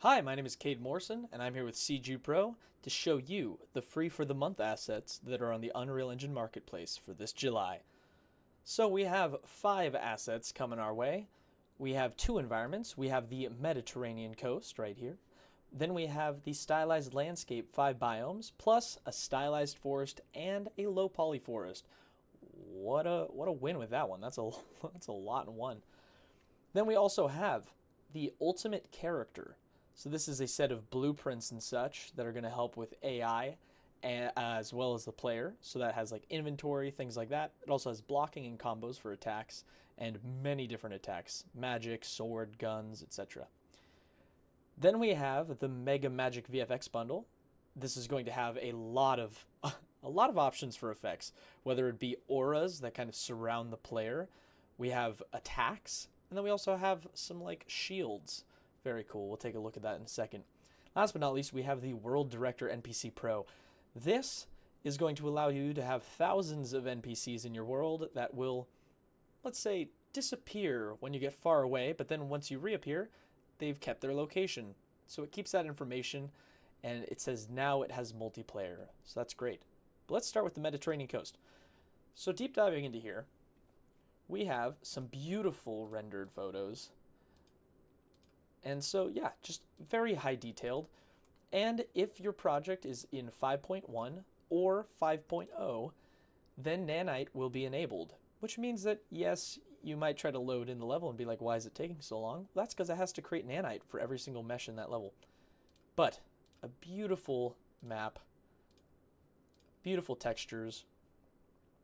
Hi, my name is Cade Morrison, and I'm here with CG Pro to show you the free for the month assets that are on the Unreal Engine Marketplace for this July. So we have 5 assets coming our way. We have 2 environments. We have the Mediterranean coast right here. Then we have the stylized landscape 5 biomes, plus a stylized forest and a low poly forest. What a win with that one. That's a that's a lot in one. Then we also have the ultimate character. So this is a set of blueprints and such that are going to help with AI as well as the player. So that has like inventory, things like that. It also has blocking and combos for attacks and many different attacks, magic, sword, guns, etc. Then we have the Mega Magic VFX Bundle. This is going to have a lot of a lot of options for effects, whether it be auras that kind of surround the player. We have attacks, and then we also have some like shields. Very cool. We'll take a look at that in a second. Last but not least, we have the World Director NPC Pro. This is going to allow you to have thousands of NPCs in your world that will, let's say, disappear when you get far away, but then once you reappear, they've kept their location. So it keeps that information, and it says now it has multiplayer. So that's great. But let's start with the Mediterranean coast. So deep diving into here, we have some beautiful rendered photos. And so, yeah, just very high detailed. And if your project is in 5.1 or 5.0, then Nanite will be enabled, which means that, yes, you might try to load in the level and be like, why is it taking so long? Well, that's because it has to create Nanite for every single mesh in that level. But a beautiful map, beautiful textures,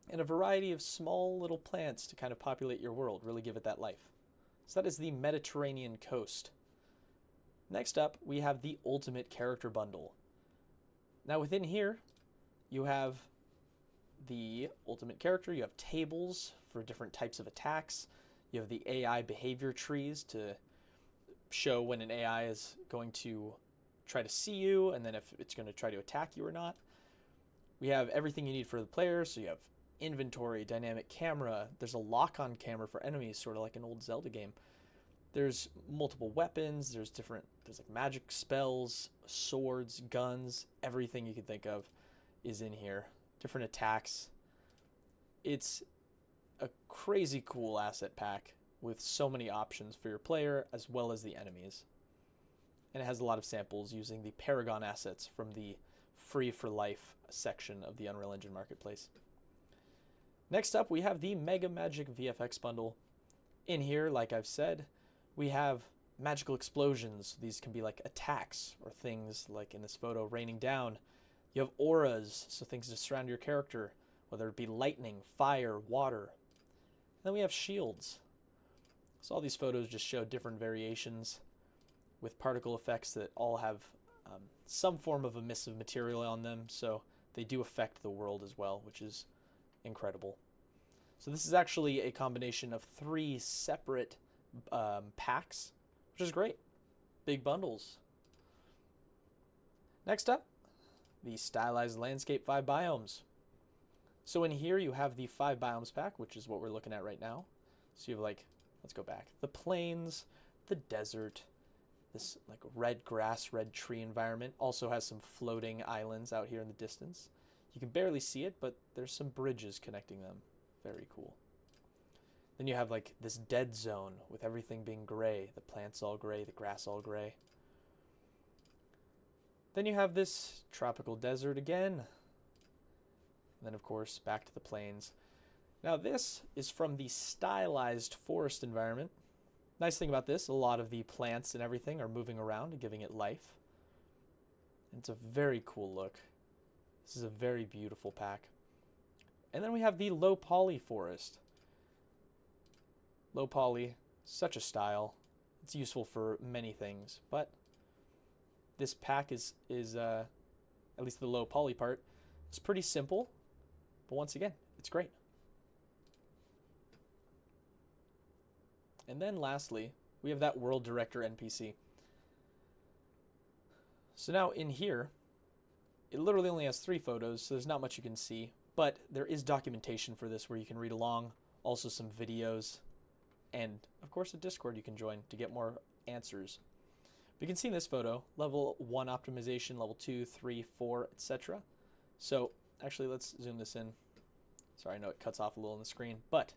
and a variety of small little plants to kind of populate your world, really give it that life. So that is the Mediterranean coast. Next up, we have the Ultimate Character Bundle. Now within here, you have the Ultimate Character, you have tables for different types of attacks, you have the AI behavior trees to show when an AI is going to try to see you, and then if it's going to try to attack you or not. We have everything you need for the player, so you have inventory, dynamic camera, there's a lock-on camera for enemies, sort of like an old Zelda game. There's multiple weapons, there's like magic spells, swords, guns, everything you can think of is in here. Different attacks. It's a crazy cool asset pack with so many options for your player as well as the enemies. And it has a lot of samples using the Paragon assets from the Free for Life section of the Unreal Engine Marketplace. Next up, we have the Mega Magic VFX Bundle. In here, like I've said, we have magical explosions. These can be like attacks or things like in this photo raining down. You have auras, so things to surround your character, whether it be lightning, fire, water. And then we have shields. So all these photos just show different variations with particle effects that all have some form of emissive material on them, so they do affect the world as well, which is incredible. So this is actually a combination of 3 separate packs, which is great. Big bundles. Next up, the Stylized Landscape 5 biomes. So in here you have the 5 biomes pack, which is what we're looking at right now. So you have like, let's go back, the plains, the desert, this like red grass, red tree environment. Also has some floating islands out here in the distance. You can barely see it, but there's some bridges connecting them. Very cool. Then you have like this dead zone with everything being gray. The plants all gray, the grass all gray. Then you have this tropical desert again. And then of course back to the plains. Now this is from the stylized forest environment. Nice thing about this, a lot of the plants and everything are moving around and giving it life. And it's a very cool look. This is a very beautiful pack. And then we have the low poly forest. Low poly, such a style. It's useful for many things, but this pack is at least the low poly part, it's pretty simple, but once again, it's great. And then lastly, we have that World Director NPC. So now in here, it literally only has 3 photos, so there's not much you can see, but there is documentation for this where you can read along, also some videos, and of course a Discord you can join to get more answers. You can see in this photo, level 1 optimization, level 2, 3, 4, etc. So actually, let's zoom this in. Sorry, I know it cuts off a little on the screen, but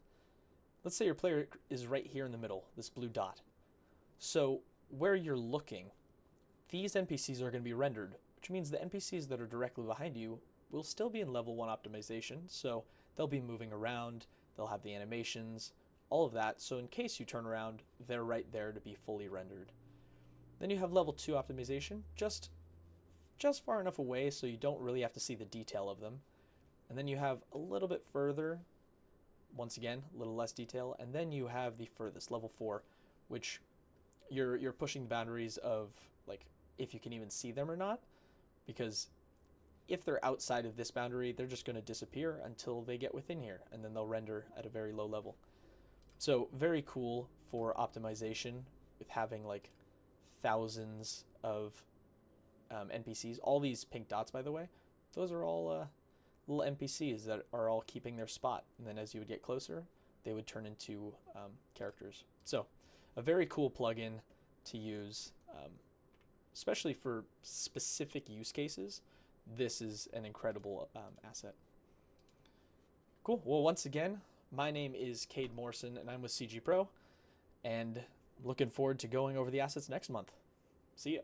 let's say your player is right here in the middle, this blue dot. So where you're looking, these NPCs are going to be rendered, which means the NPCs that are directly behind you will still be in level 1 optimization, so they'll be moving around, they'll have the animations, all of that, so in case you turn around, they're right there to be fully rendered. Then you have level 2 optimization, just far enough away so you don't really have to see the detail of them. And then you have a little bit further, once again, a little less detail, and then you have the furthest, level 4, which you're pushing the boundaries of like if you can even see them or not, because if they're outside of this boundary, they're just going to disappear until they get within here, and then they'll render at a very low level. So very cool for optimization with having like thousands of NPCs. All these pink dots, by the way, those are all little NPCs that are all keeping their spot. And then as you would get closer, they would turn into characters. So a very cool plugin to use, especially for specific use cases. This is an incredible asset. Cool. Well, once again, my name is Cade Morrison, and I'm with CG Pro, and looking forward to going over the assets next month. See ya.